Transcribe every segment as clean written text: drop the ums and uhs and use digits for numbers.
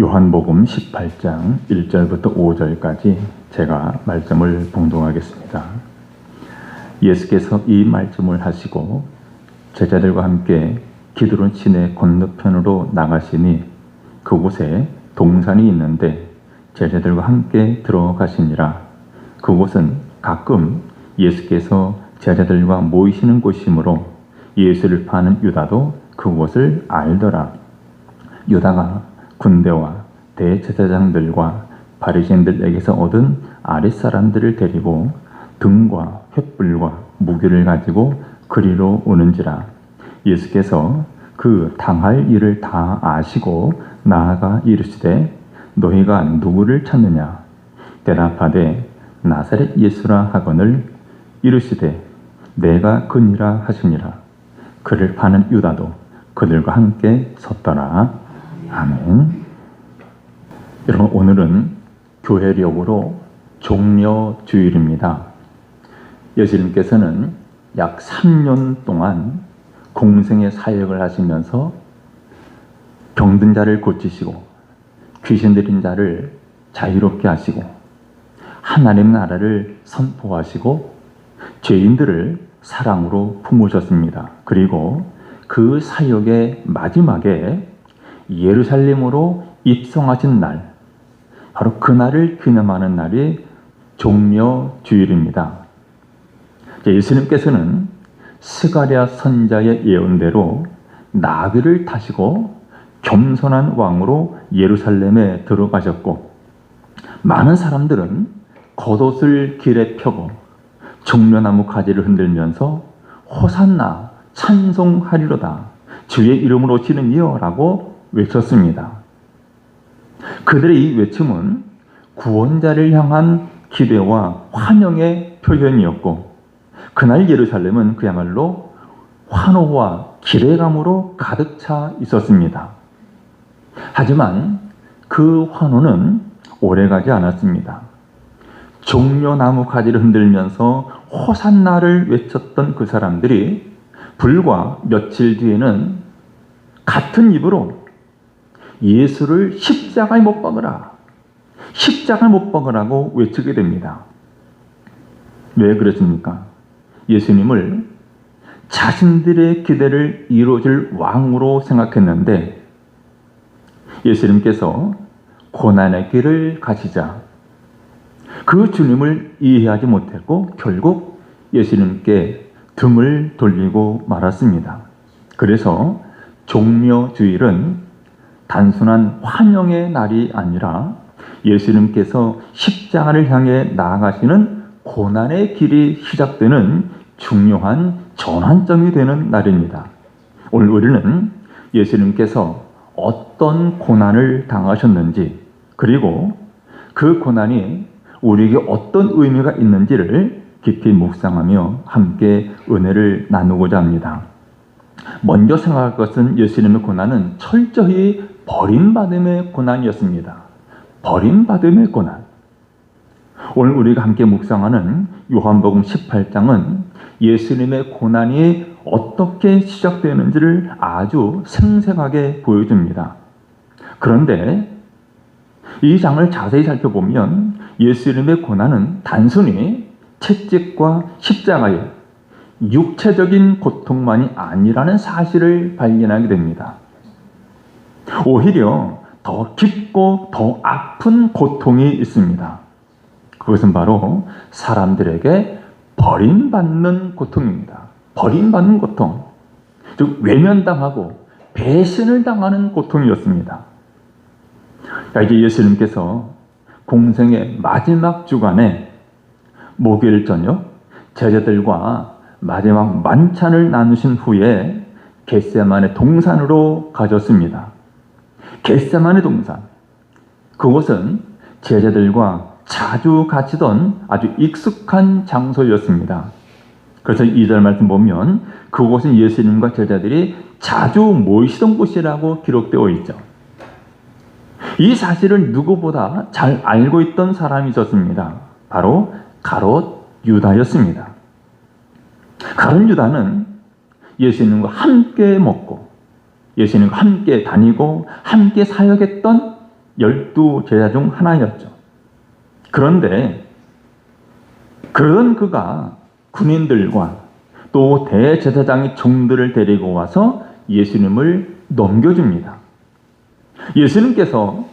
요한복음 18장 1절부터 5절까지 제가 말씀을 봉독하겠습니다. 예수께서 이 말씀을 하시고 제자들과 함께 기드론 시내 건너편으로 나가시니 그곳에 동산이 있는데 제자들과 함께 들어가시니라. 그곳은 가끔 예수께서 제자들과 모이시는 곳이므로 예수를 파는 유다도 그곳을 알더라. 유다가 군대와 대제사장들과 바리새인들에게서 얻은 아랫사람들을 데리고 등과 횃불과 무기를 가지고 그리로 오는지라. 예수께서 그 당할 일을 다 아시고 나아가 이르시되 너희가 누구를 찾느냐? 대답하되 나사렛 예수라 하거늘 이르시되 내가 그니라 하시니라. 그를 파는 유다도 그들과 함께 섰더라. 아멘. 여러분, 오늘은 교회력으로 종려주일입니다. 예수님께서는 약 3년 동안 공생의 사역을 하시면서 병든 자를 고치시고 귀신 들린 자를 자유롭게 하시고 하나님 나라를 선포하시고 죄인들을 사랑으로 품으셨습니다. 그리고 그 사역의 마지막에 예루살렘으로 입성하신 날, 바로 그날을 기념하는 날이 종려주일입니다. 예수님께서는 스가랴 선자의 예언대로 나귀를 타시고 겸손한 왕으로 예루살렘에 들어가셨고, 많은 사람들은 겉옷을 길에 펴고 종려나무 가지를 흔들면서 호산나 찬송하리로다 주의 이름으로 오시는 이여 라고 외쳤습니다. 그들의 이 외침은 구원자를 향한 기대와 환영의 표현이었고, 그날 예루살렘은 그야말로 환호와 기대감으로 가득 차 있었습니다. 하지만 그 환호는 오래가지 않았습니다. 종려나무 가지를 흔들면서 호산나를 외쳤던 그 사람들이 불과 며칠 뒤에는 같은 입으로 예수를 십자가에 못 박으라, 십자가에 못 박으라고 외치게 됩니다. 왜 그렇습니까? 예수님을 자신들의 기대를 이루어줄 왕으로 생각했는데 예수님께서 고난의 길을 가시자 그 주님을 이해하지 못했고 결국 예수님께 등을 돌리고 말았습니다. 그래서 종려주일은 단순한 환영의 날이 아니라 예수님께서 십자가를 향해 나아가시는 고난의 길이 시작되는 중요한 전환점이 되는 날입니다. 오늘 우리는 예수님께서 어떤 고난을 당하셨는지, 그리고 그 고난이 우리에게 어떤 의미가 있는지를 깊이 묵상하며 함께 은혜를 나누고자 합니다. 먼저 생각할 것은 예수님의 고난은 철저히 버림받음의 고난이었습니다. 버림받음의 고난. 오늘 우리가 함께 묵상하는 요한복음 18장은 예수님의 고난이 어떻게 시작되는지를 아주 생생하게 보여줍니다. 그런데 이 장을 자세히 살펴보면 예수님의 고난은 단순히 채찍과 십자가의 육체적인 고통만이 아니라는 사실을 발견하게 됩니다. 오히려 더 깊고 더 아픈 고통이 있습니다. 그것은 바로 사람들에게 버림받는 고통입니다. 버림받는 고통, 즉 외면당하고 배신을 당하는 고통이었습니다. 이제 예수님께서 공생의 마지막 주간에 목요일 저녁 제자들과 마지막 만찬을 나누신 후에 겟세마네 동산으로 가셨습니다. 겟세마네 동산, 그곳은 제자들과 자주 갇히던 아주 익숙한 장소였습니다. 그래서 2절 말씀 보면 그곳은 예수님과 제자들이 자주 모이시던 곳이라고 기록되어 있죠. 이 사실을 누구보다 잘 알고 있던 사람이 있었습니다. 바로 가롯 유다였습니다. 가롯 유다는 예수님과 함께 먹고 예수님과 함께 다니고 함께 사역했던 12 제자 중 하나였죠. 그런데 그런 그가 군인들과 또 대제사장의 종들을 데리고 와서 예수님을 넘겨줍니다. 예수님께서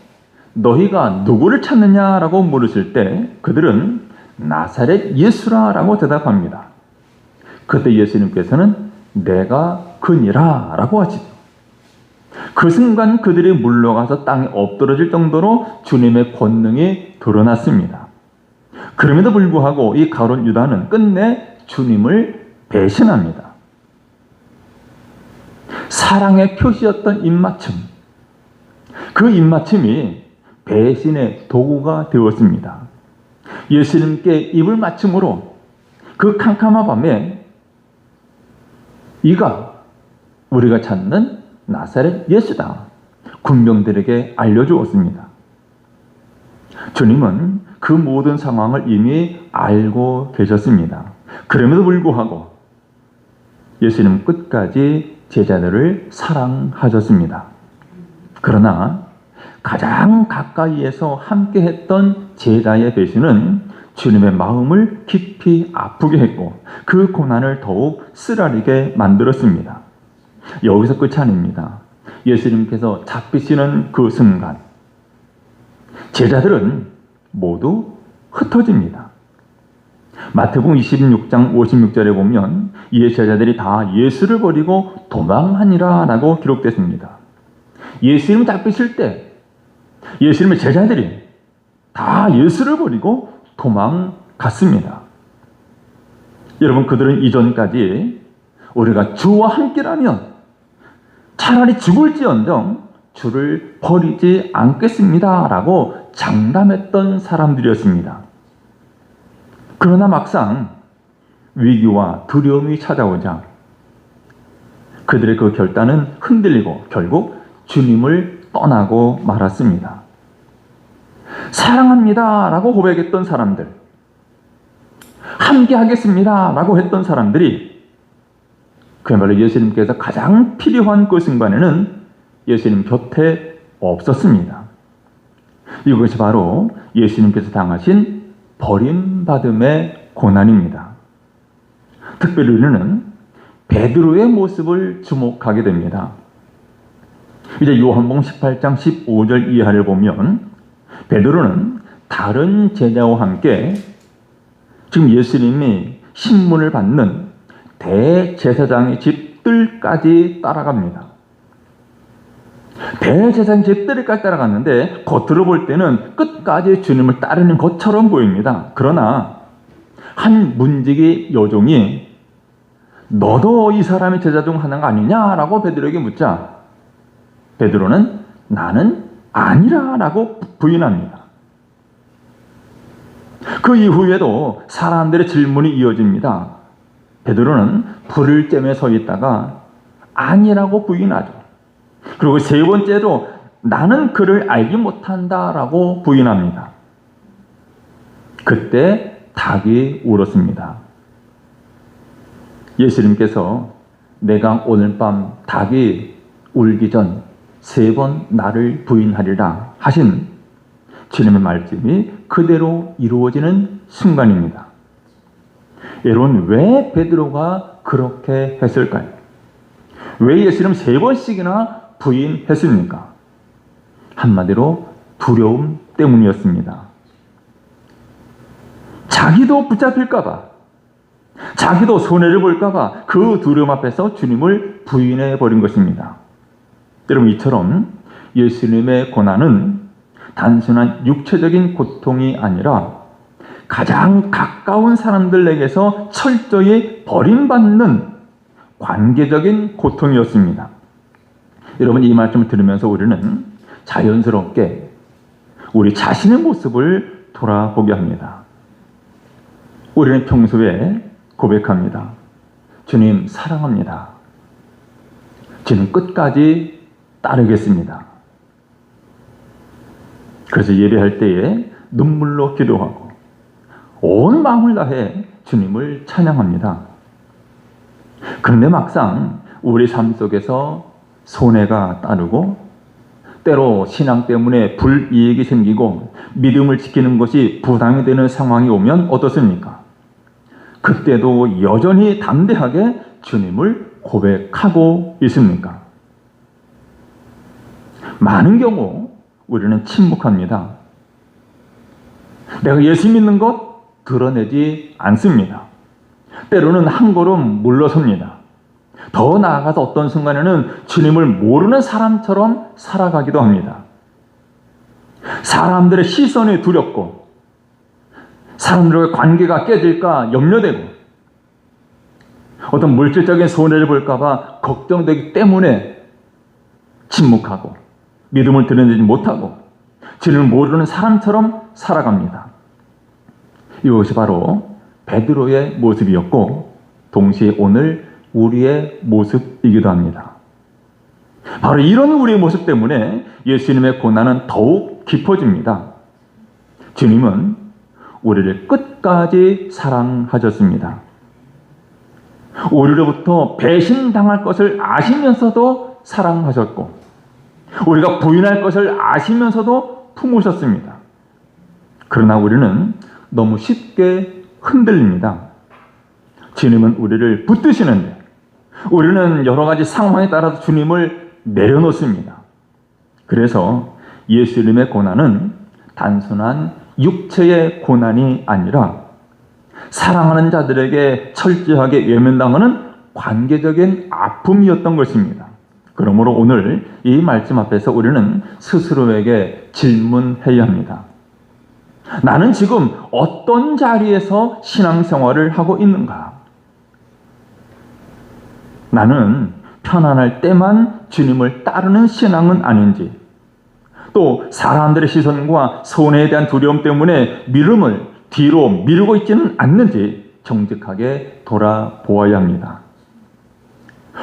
너희가 누구를 찾느냐라고 물으실 때 그들은 나사렛 예수라라고 대답합니다. 그때 예수님께서는 내가 그니라 라고 하시죠. 그 순간 그들이 물러가서 땅에 엎드러질 정도로 주님의 권능이 드러났습니다. 그럼에도 불구하고 이 가룟 유다는 끝내 주님을 배신합니다. 사랑의 표시였던 입맞춤, 그 입맞춤이 배신의 도구가 되었습니다. 예수님께 입을 맞춤으로 그 캄캄한 밤에 이가 우리가 찾는 나사렛 예수다 군병들에게 알려주었습니다. 주님은 그 모든 상황을 이미 알고 계셨습니다. 그럼에도 불구하고 예수님은 끝까지 제자들을 사랑하셨습니다. 그러나 가장 가까이에서 함께했던 제자의 배신은 주님의 마음을 깊이 아프게 했고 그 고난을 더욱 쓰라리게 만들었습니다. 여기서 끝이 아닙니다. 예수님께서 잡히시는 그 순간 제자들은 모두 흩어집니다. 마태복음 26장 56절에 보면 이에 제자들이 다 예수를 버리고 도망하니라 라고 기록됐습니다. 예수님 잡히실 때 예수님의 제자들이 다 예수를 버리고 도망갔습니다. 여러분, 그들은 이전까지 우리가 주와 함께라면 차라리 죽을지언정 주를 버리지 않겠습니다 라고 장담했던 사람들이었습니다. 그러나 막상 위기와 두려움이 찾아오자 그들의 그 결단은 흔들리고 결국 주님을 떠나고 말았습니다. 사랑합니다 라고 고백했던 사람들, 함께 하겠습니다 라고 했던 사람들이 그야말로 예수님께서 가장 필요한 그 순간에는 예수님 곁에 없었습니다. 이것이 바로 예수님께서 당하신 버림받음의 고난입니다. 특별히 우리는 베드로의 모습을 주목하게 됩니다. 이제 요한복음 18장 15절 이하를 보면 베드로는 다른 제자와 함께 지금 예수님이 신문을 받는 대제사장의 집들까지 따라갑니다. 대제사장 집들까지 따라갔는데 겉으로 볼 때는 끝까지 주님을 따르는 것처럼 보입니다. 그러나 한 문지기 여종이 너도 이 사람의 제자 중 하나가 아니냐라고 베드로에게 묻자 베드로는 나는 아니라 라고 부인합니다. 그 이후에도 사람들의 질문이 이어집니다. 베드로는 불을 쬐며 서 있다가 아니라고 부인하죠. 그리고 세 번째로 나는 그를 알지 못한다라고 부인합니다. 그때 닭이 울었습니다. 예수님께서 내가 오늘 밤 닭이 울기 전 3번 나를 부인하리라 하신 주님의 말씀이 그대로 이루어지는 순간입니다. 여러분, 왜 베드로가 그렇게 했을까요? 왜 예수님 3번씩이나 부인했습니까? 한마디로 두려움 때문이었습니다. 자기도 붙잡힐까봐, 자기도 손해를 볼까봐 그 두려움 앞에서 주님을 부인해버린 것입니다. 여러분, 이처럼 예수님의 고난은 단순한 육체적인 고통이 아니라 가장 가까운 사람들에게서 철저히 버림받는 관계적인 고통이었습니다. 여러분, 이 말씀을 들으면서 우리는 자연스럽게 우리 자신의 모습을 돌아보게 합니다. 우리는 평소에 고백합니다. 주님 사랑합니다. 주님 끝까지 따르겠습니다. 그래서 예배할 때에 눈물로 기도하고 온 마음을 다해 주님을 찬양합니다. 그런데 막상 우리 삶 속에서 손해가 따르고 때로 신앙 때문에 불이익이 생기고 믿음을 지키는 것이 부담이 되는 상황이 오면 어떻습니까? 그때도 여전히 담대하게 주님을 고백하고 있습니까? 많은 경우 우리는 침묵합니다. 내가 예수 믿는 것 드러내지 않습니다. 때로는 한 걸음 물러섭니다. 더 나아가서 어떤 순간에는 주님을 모르는 사람처럼 살아가기도 합니다. 사람들의 시선이 두렵고 사람들과의 관계가 깨질까 염려되고 어떤 물질적인 손해를 볼까 봐 걱정되기 때문에 침묵하고 믿음을 드러내지 못하고 주님을 모르는 사람처럼 살아갑니다. 이것이 바로 베드로의 모습이었고 동시에 오늘 우리의 모습이기도 합니다. 바로 이런 우리의 모습 때문에 예수님의 고난은 더욱 깊어집니다. 주님은 우리를 끝까지 사랑하셨습니다. 우리로부터 배신당할 것을 아시면서도 사랑하셨고 우리가 부인할 것을 아시면서도 품으셨습니다. 그러나 우리는 너무 쉽게 흔들립니다. 주님은 우리를 붙드시는데 우리는 여러 가지 상황에 따라서 주님을 내려놓습니다. 그래서 예수님의 고난은 단순한 육체의 고난이 아니라 사랑하는 자들에게 철저하게 외면당하는 관계적인 아픔이었던 것입니다. 그러므로 오늘 이 말씀 앞에서 우리는 스스로에게 질문해야 합니다. 나는 지금 어떤 자리에서 신앙생활을 하고 있는가? 나는 편안할 때만 주님을 따르는 신앙은 아닌지, 또 사람들의 시선과 손해에 대한 두려움 때문에 믿음을 뒤로 미루고 있지는 않는지 정직하게 돌아보아야 합니다.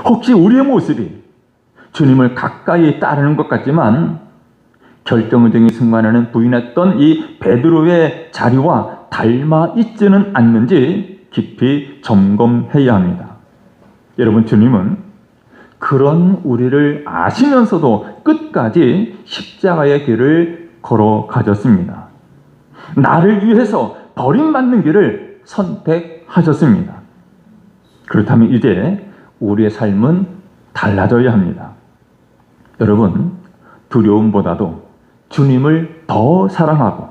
혹시 우리의 모습이 주님을 가까이 따르는 것 같지만 결정적인 순간에는 부인했던 이 베드로의 자리와 닮아 있지는 않는지 깊이 점검해야 합니다. 여러분, 주님은 그런 우리를 아시면서도 끝까지 십자가의 길을 걸어가셨습니다. 나를 위해서 버림받는 길을 선택하셨습니다. 그렇다면 이제 우리의 삶은 달라져야 합니다. 여러분, 두려움보다도 주님을 더 사랑하고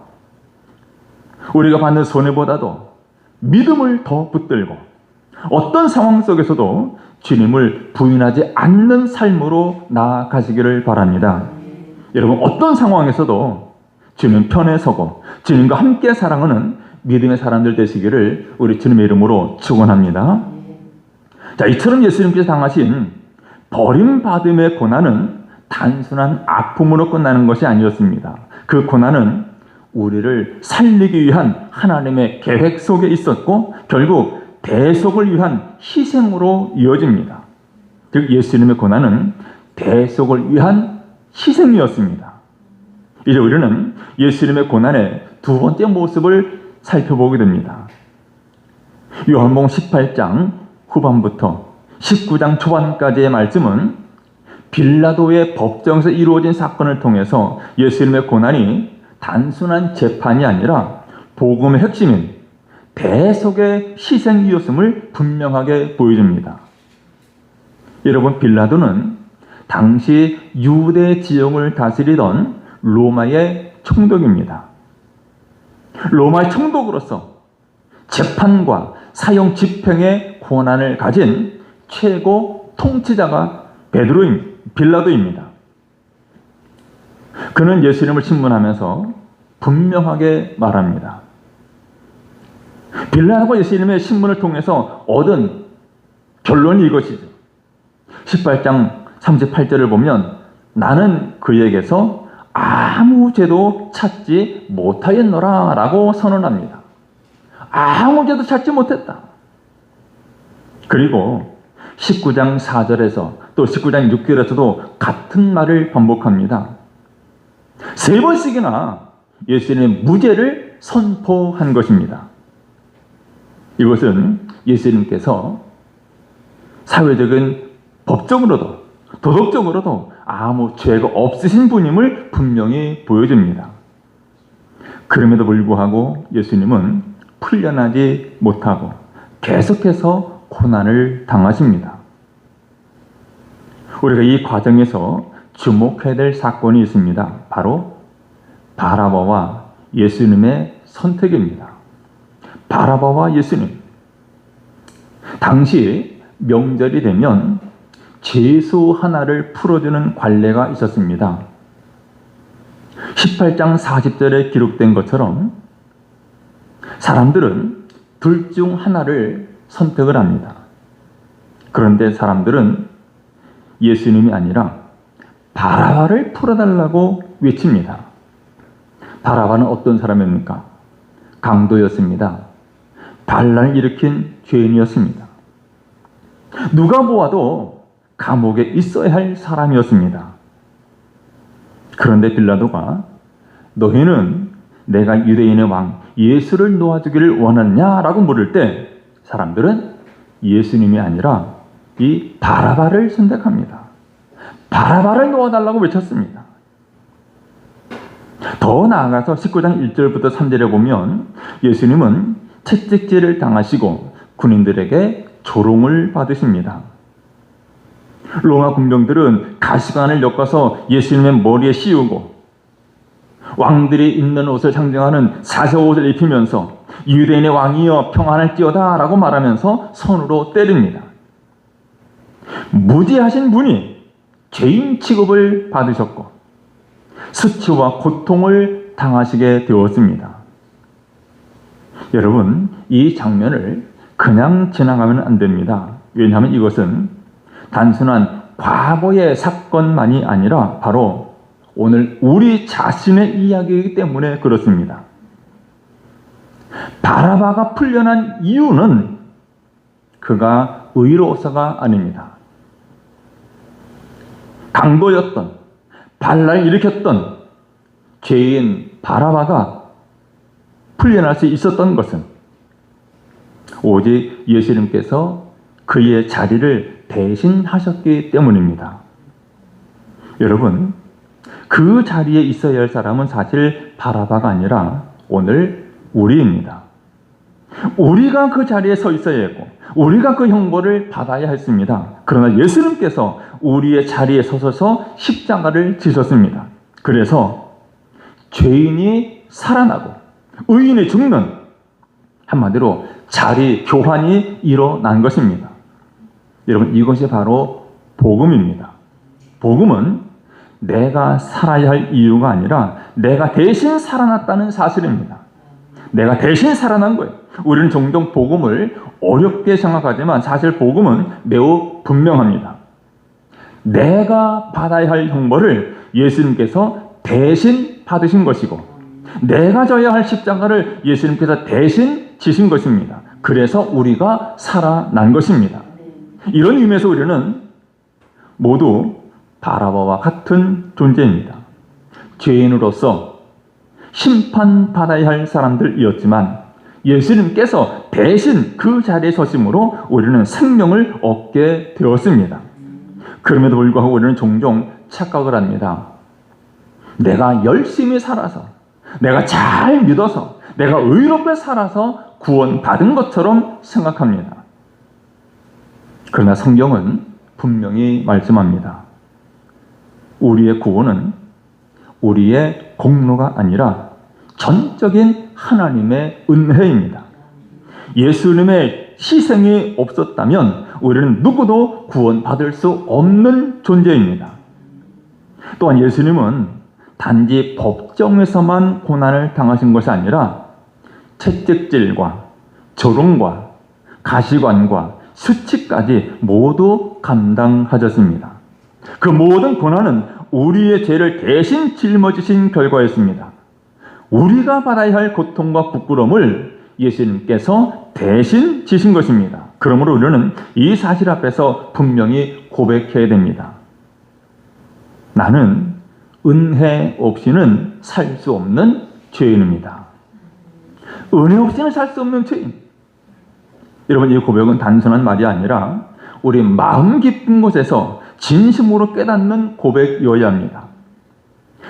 우리가 받는 손해보다도 믿음을 더 붙들고 어떤 상황 속에서도 주님을 부인하지 않는 삶으로 나아가시기를 바랍니다. 여러분, 어떤 상황에서도 주님 편에 서고 주님과 함께 사랑하는 믿음의 사람들 되시기를 우리 주님의 이름으로 축원합니다. 자, 이처럼 예수님께서 당하신 버림받음의 고난은 단순한 아픔으로 끝나는 것이 아니었습니다. 그 고난은 우리를 살리기 위한 하나님의 계획 속에 있었고 결국 대속을 위한 희생으로 이어집니다. 즉 예수님의 고난은 대속을 위한 희생이었습니다. 이제 우리는 예수님의 고난의 두 번째 모습을 살펴보게 됩니다. 요한복음 18장 후반부터 19장 초반까지의 말씀은 빌라도의 법정에서 이루어진 사건을 통해서 예수님의 고난이 단순한 재판이 아니라 복음의 핵심인 대속의 희생이었음을 분명하게 보여줍니다. 여러분, 빌라도는 당시 유대 지역을 다스리던 로마의 총독입니다. 로마의 총독으로서 재판과 사형 집행의 권한을 가진 최고 통치자가 빌라도입니다. 그는 예수님을 신문하면서 분명하게 말합니다. 빌라도가 예수님의 신문을 통해서 얻은 결론이 이것이죠. 18장 38절을 보면 나는 그에게서 아무 죄도 찾지 못하였노라 라고 선언합니다. 아무 죄도 찾지 못했다. 그리고 19장 4절에서 또 19장 6절에서도 같은 말을 반복합니다. 세 번씩이나 예수님의 무죄를 선포한 것입니다. 이것은 예수님께서 사회적인 법적으로도 도덕적으로도 아무 죄가 없으신 분임을 분명히 보여줍니다. 그럼에도 불구하고 예수님은 풀려나지 못하고 계속해서 고난을 당하십니다. 우리가 이 과정에서 주목해야 될 사건이 있습니다. 바로 바라바와 예수님의 선택입니다. 바라바와 예수님. 당시 명절이 되면 죄수 하나를 풀어주는 관례가 있었습니다. 18장 40절에 기록된 것처럼 사람들은 둘 중 하나를 선택을 합니다. 그런데 사람들은 예수님이 아니라 바라바를 풀어달라고 외칩니다. 바라바는 어떤 사람입니까? 강도였습니다. 반란을 일으킨 죄인이었습니다. 누가 보아도 감옥에 있어야 할 사람이었습니다. 그런데 빌라도가 너희는 내가 유대인의 왕 예수를 놓아주기를 원하느냐라고 물을 때 사람들은 예수님이 아니라 이 바라바를 선택합니다. 바라바를 놓아달라고 외쳤습니다. 더 나아가서 19장 1절부터 3절에 보면 예수님은 채찍질을 당하시고 군인들에게 조롱을 받으십니다. 로마 군병들은 가시관을 엮어서 예수님의 머리에 씌우고 왕들이 입는 옷을 상징하는 사색옷을 입히면서 유대인의 왕이여 평안할지어다 라고 말하면서 손으로 때립니다. 무지하신 분이 죄인 취급을 받으셨고 수치와 고통을 당하시게 되었습니다. 여러분, 이 장면을 그냥 지나가면 안 됩니다. 왜냐하면 이것은 단순한 과거의 사건만이 아니라 바로 오늘 우리 자신의 이야기이기 때문에 그렇습니다. 바라바가 풀려난 이유는 그가 의로워서가 아닙니다. 강도였던, 반란을 일으켰던 죄인 바라바가 풀려날 수 있었던 것은 오직 예수님께서 그의 자리를 대신하셨기 때문입니다. 여러분, 그 자리에 있어야 할 사람은 사실 바라바가 아니라 오늘 우리입니다. 우리가 그 자리에 서 있어야 했고 우리가 그 형벌을 받아야 했습니다. 그러나 예수님께서 우리의 자리에 서셔서 십자가를 지셨습니다. 그래서 죄인이 살아나고 의인이 죽는, 한마디로 자리 교환이 일어난 것입니다. 여러분, 이것이 바로 복음입니다. 복음은 내가 살아야 할 이유가 아니라 내가 대신 살아났다는 사실입니다. 내가 대신 살아난 거예요. 우리는 종종 복음을 어렵게 생각하지만 사실 복음은 매우 분명합니다. 내가 받아야 할 형벌을 예수님께서 대신 받으신 것이고 내가 져야 할 십자가를 예수님께서 대신 지신 것입니다. 그래서 우리가 살아난 것입니다. 이런 의미에서 우리는 모두 바라바와 같은 존재입니다. 죄인으로서 심판받아야 할 사람들이었지만 예수님께서 대신 그 자리에 서심으로 우리는 생명을 얻게 되었습니다. 그럼에도 불구하고 우리는 종종 착각을 합니다. 내가 열심히 살아서, 내가 잘 믿어서, 내가 의롭게 살아서 구원받은 것처럼 생각합니다. 그러나 성경은 분명히 말씀합니다. 우리의 구원은 우리의 공로가 아니라 전적인 하나님의 은혜입니다. 예수님의 희생이 없었다면 우리는 누구도 구원받을 수 없는 존재입니다. 또한 예수님은 단지 법정에서만 고난을 당하신 것이 아니라 채찍질과 조롱과 가시관과 수치까지 모두 감당하셨습니다. 그 모든 고난은 우리의 죄를 대신 짊어지신 결과였습니다. 우리가 받아야 할 고통과 부끄러움을 예수님께서 대신 지신 것입니다. 그러므로 우리는 이 사실 앞에서 분명히 고백해야 됩니다. 나는 은혜 없이는 살 수 없는 죄인입니다. 은혜 없이는 살 수 없는 죄인. 여러분, 이 고백은 단순한 말이 아니라 우리 마음 깊은 곳에서 진심으로 깨닫는 고백이어야 합니다.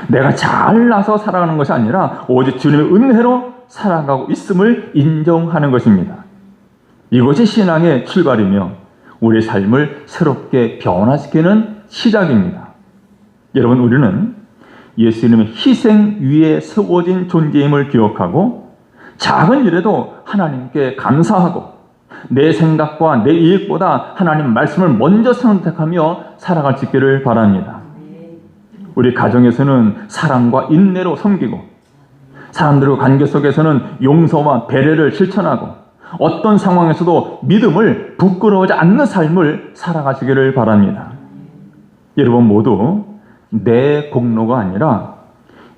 내가 잘나서 살아가는 것이 아니라 오직 주님의 은혜로 살아가고 있음을 인정하는 것입니다. 이것이 신앙의 출발이며 우리의 삶을 새롭게 변화시키는 시작입니다. 여러분, 우리는 예수님의 희생 위에 세워진 존재임을 기억하고 작은 일에도 하나님께 감사하고 내 생각과 내 이익보다 하나님 말씀을 먼저 선택하며 살아갈 수 있기를 바랍니다. 우리 가정에서는 사랑과 인내로 섬기고 사람들과 관계 속에서는 용서와 배려를 실천하고 어떤 상황에서도 믿음을 부끄러워하지 않는 삶을 살아가시기를 바랍니다. 여러분 모두 내 공로가 아니라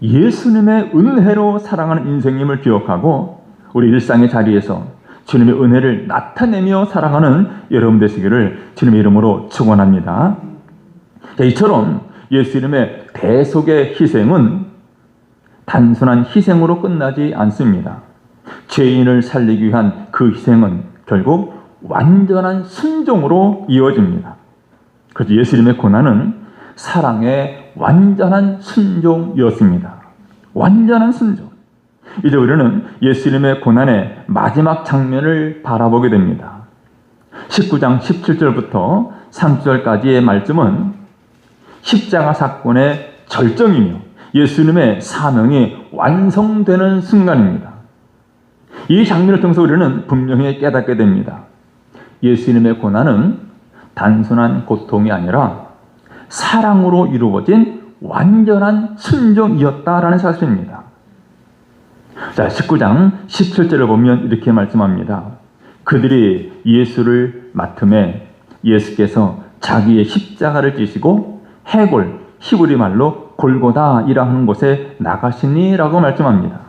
예수님의 은혜로 살아가는 인생임을 기억하고 우리 일상의 자리에서 주님의 은혜를 나타내며 살아가는 여러분 되시기를 주님의 이름으로 축원합니다. 이처럼 예수님의 대속의 희생은 단순한 희생으로 끝나지 않습니다. 죄인을 살리기 위한 그 희생은 결국 완전한 순종으로 이어집니다. 그래서 예수님의 고난은 사랑의 완전한 순종이었습니다. 완전한 순종. 이제 우리는 예수님의 고난의 마지막 장면을 바라보게 됩니다. 19장 17절부터 30절까지의 말씀은 십자가 사건의 절정이며 예수님의 사명이 완성되는 순간입니다. 이 장면을 통해서 우리는 분명히 깨닫게 됩니다. 예수님의 고난은 단순한 고통이 아니라 사랑으로 이루어진 완전한 순종이었다라는 사실입니다. 자, 19장 17절을 보면 이렇게 말씀합니다. 그들이 예수를 맡음에 예수께서 자기의 십자가를 지시고 해골, 히브리 말로 골고다이라 하는 곳에 나가시니라고 말씀합니다.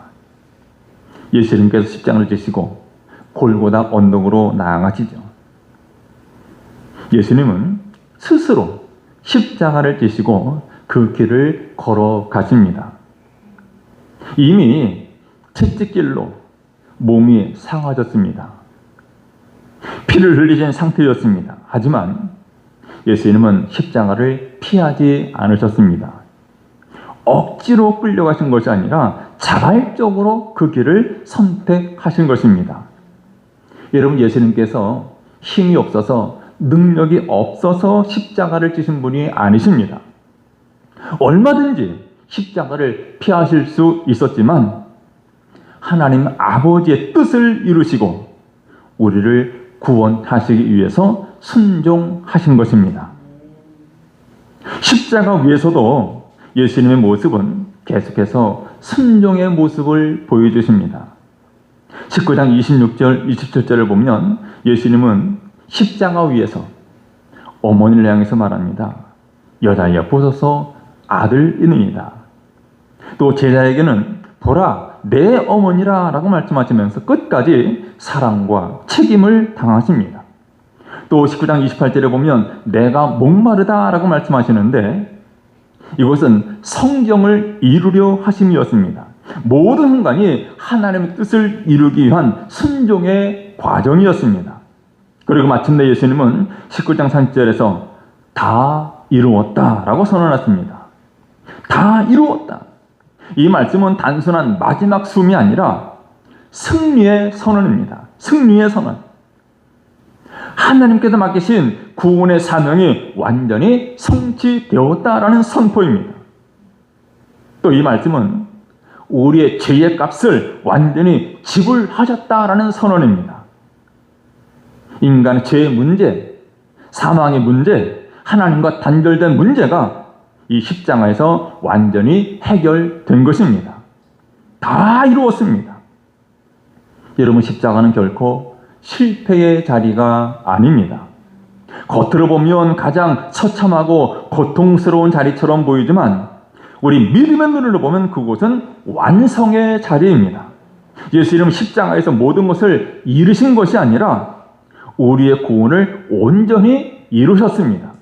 예수님께서 십자가를 지시고 골고다 언덕으로 나아가시죠. 예수님은 스스로 십자가를 지시고 그 길을 걸어가십니다. 이미 채찍질로 몸이 상하졌습니다. 피를 흘리신 상태였습니다. 하지만 예수님은 십자가를 피하지 않으셨습니다. 억지로 끌려가신 것이 아니라 자발적으로 그 길을 선택하신 것입니다. 여러분, 예수님께서 힘이 없어서 능력이 없어서 십자가를 지신 분이 아니십니다. 얼마든지 십자가를 피하실 수 있었지만 하나님 아버지의 뜻을 이루시고 우리를 구원하시기 위해서 순종하신 것입니다. 십자가 위에서도 예수님의 모습은 계속해서 순종의 모습을 보여주십니다. 19장 26절, 27절을 보면 예수님은 십자가 위에서 어머니를 향해서 말합니다. 여자여 보소서 아들이니이다. 또 제자에게는 보라 내 어머니라 라고 말씀하시면서 끝까지 사랑과 책임을 당하십니다. 또 19장 28절에 보면 내가 목마르다 라고 말씀하시는데 이것은 성경을 이루려 하심이었습니다. 모든 순간이 하나님의 뜻을 이루기 위한 순종의 과정이었습니다. 그리고 마침내 예수님은 19장 30절에서 다 이루었다 라고 선언했습니다. 다 이루었다. 이 말씀은 단순한 마지막 숨이 아니라 승리의 선언입니다. 승리의 선언. 하나님께서 맡기신 구원의 사명이 완전히 성취되었다라는 선포입니다. 또 이 말씀은 우리의 죄의 값을 완전히 지불하셨다라는 선언입니다. 인간의 죄의 문제, 사망의 문제, 하나님과 단절된 문제가 이 십자가에서 완전히 해결된 것입니다. 다 이루었습니다. 여러분, 십자가는 결코 실패의 자리가 아닙니다. 겉으로 보면 가장 처참하고 고통스러운 자리처럼 보이지만 우리 믿음의 눈으로 보면 그곳은 완성의 자리입니다. 예수님은 십자가에서 모든 것을 이루신 것이 아니라 우리의 구원을 온전히 이루셨습니다.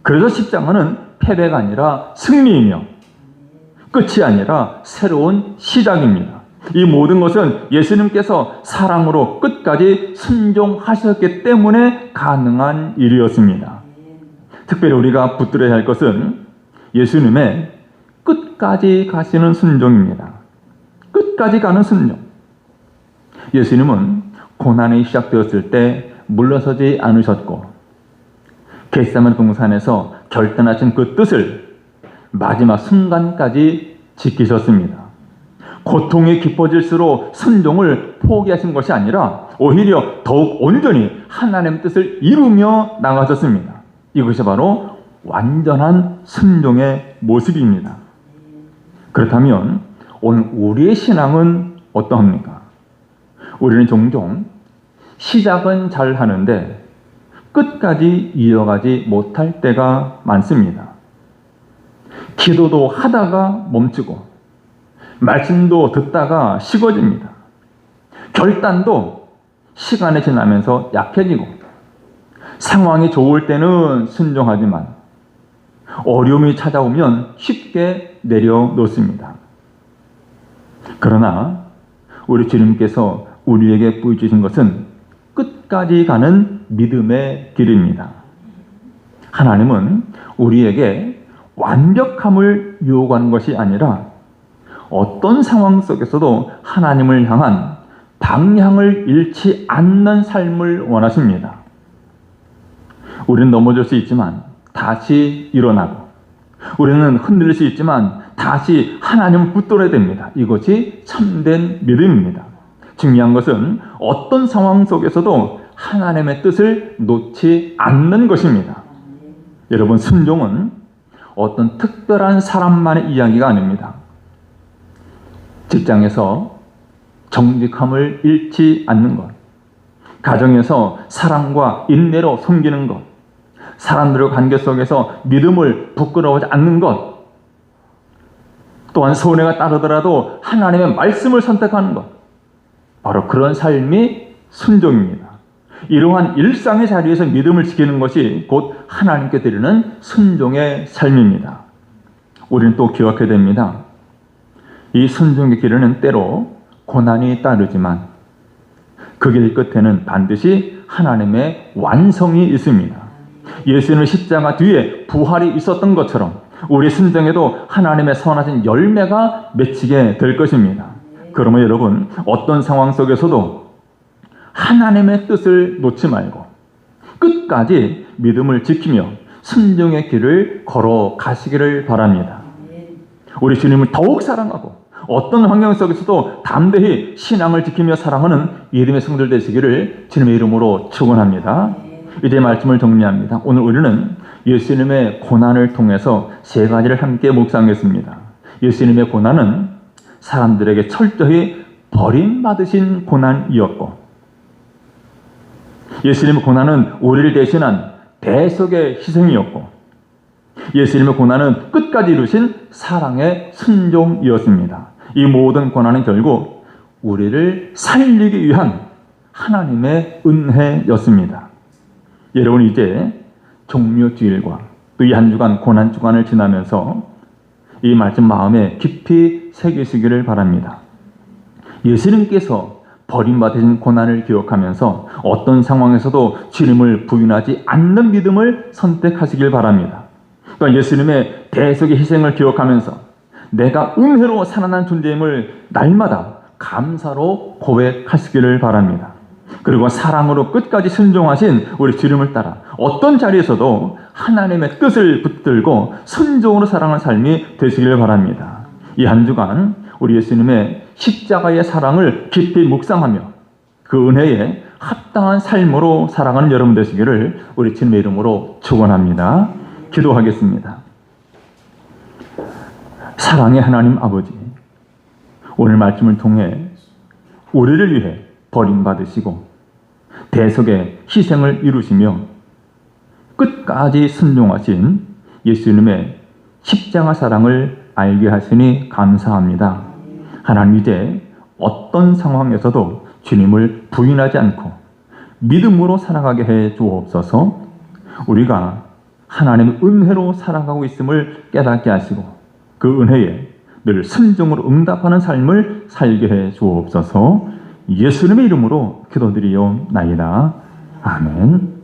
그래서 십자가는 패배가 아니라 승리이며 끝이 아니라 새로운 시작입니다. 이 모든 것은 예수님께서 사랑으로 끝까지 순종하셨기 때문에 가능한 일이었습니다. 특별히 우리가 붙들어야 할 것은 예수님의 끝까지 가시는 순종입니다. 끝까지 가는 순종. 예수님은 고난이 시작되었을 때 물러서지 않으셨고 겟세마네 동산에서 결단하신 그 뜻을 마지막 순간까지 지키셨습니다. 고통이 깊어질수록 순종을 포기하신 것이 아니라 오히려 더욱 온전히 하나님의 뜻을 이루며 나가셨습니다. 이것이 바로 완전한 순종의 모습입니다. 그렇다면 오늘 우리의 신앙은 어떠합니까? 우리는 종종 시작은 잘 하는데 끝까지 이어가지 못할 때가 많습니다. 기도도 하다가 멈추고 말씀도 듣다가 식어집니다. 결단도 시간이 지나면서 약해지고 상황이 좋을 때는 순종하지만 어려움이 찾아오면 쉽게 내려놓습니다. 그러나 우리 주님께서 우리에게 보여주신 것은 끝까지 가는 믿음의 길입니다. 하나님은 우리에게 완벽함을 요구하는 것이 아니라 어떤 상황 속에서도 하나님을 향한 방향을 잃지 않는 삶을 원하십니다. 우리는 넘어질 수 있지만 다시 일어나고 우리는 흔들릴 수 있지만 다시 하나님을 붙들어야 됩니다. 이것이 참된 믿음입니다. 중요한 것은 어떤 상황 속에서도 하나님의 뜻을 놓지 않는 것입니다. 여러분, 순종은 어떤 특별한 사람만의 이야기가 아닙니다. 직장에서 정직함을 잃지 않는 것, 가정에서 사랑과 인내로 섬기는 것, 사람들의 관계 속에서 믿음을 부끄러워하지 않는 것, 또한 손해가 따르더라도 하나님의 말씀을 선택하는 것, 바로 그런 삶이 순종입니다. 이러한 일상의 자리에서 믿음을 지키는 것이 곧 하나님께 드리는 순종의 삶입니다. 우리는 또 기억해야 됩니다. 이 순종의 길에는 때로 고난이 따르지만 그 길 끝에는 반드시 하나님의 완성이 있습니다. 예수님의 십자가 뒤에 부활이 있었던 것처럼 우리 순종에도 하나님의 선하신 열매가 맺히게 될 것입니다. 그러면 여러분, 어떤 상황 속에서도 하나님의 뜻을 놓지 말고 끝까지 믿음을 지키며 순종의 길을 걸어가시기를 바랍니다. 우리 주님을 더욱 사랑하고 어떤 환경 속에서도 담대히 신앙을 지키며 살아가는 믿음의 성도들 되시기를 주님의 이름으로 축원합니다. 이제 말씀을 정리합니다. 오늘 우리는 예수님의 고난을 통해서 세 가지를 함께 묵상했습니다. 예수님의 고난은 사람들에게 철저히 버림받으신 고난이었고, 예수님의 고난은 우리를 대신한 대속의 희생이었고, 예수님의 고난은 끝까지 이루신 사랑의 순종이었습니다. 이 모든 고난은 결국 우리를 살리기 위한 하나님의 은혜였습니다. 여러분, 이제 종료주일과 또 이 한 주간 고난 주간을 지나면서 이 말씀 마음에 깊이 새기시기를 바랍니다. 예수님께서 버림받으신 고난을 기억하면서 어떤 상황에서도 주님을 부인하지 않는 믿음을 선택하시길 바랍니다. 또 예수님의 대속의 희생을 기억하면서 내가 은혜로 살아난 존재임을 날마다 감사로 고백하시기를 바랍니다. 그리고 사랑으로 끝까지 순종하신 우리 주님을 따라 어떤 자리에서도 하나님의 뜻을 붙들고 순종으로 살아가는 삶이 되시기를 바랍니다. 이 한 주간 우리 예수님의 십자가의 사랑을 깊이 묵상하며 그 은혜에 합당한 삶으로 살아가는 여러분 되시기를 우리 주님의 이름으로 축원합니다. 기도하겠습니다. 사랑의 하나님 아버지, 오늘 말씀을 통해 우리를 위해 버림받으시고 대속의 희생을 이루시며 끝까지 순종하신 예수님의 십자가 사랑을 알게 하시니 감사합니다. 하나님, 이제 어떤 상황에서도 주님을 부인하지 않고 믿음으로 살아가게 해 주옵소서. 우리가 하나님의 은혜로 살아가고 있음을 깨닫게 하시고 그 은혜에 늘 순종으로 응답하는 삶을 살게 해 주옵소서. 예수님의 이름으로 기도드리옵나이다. 아멘.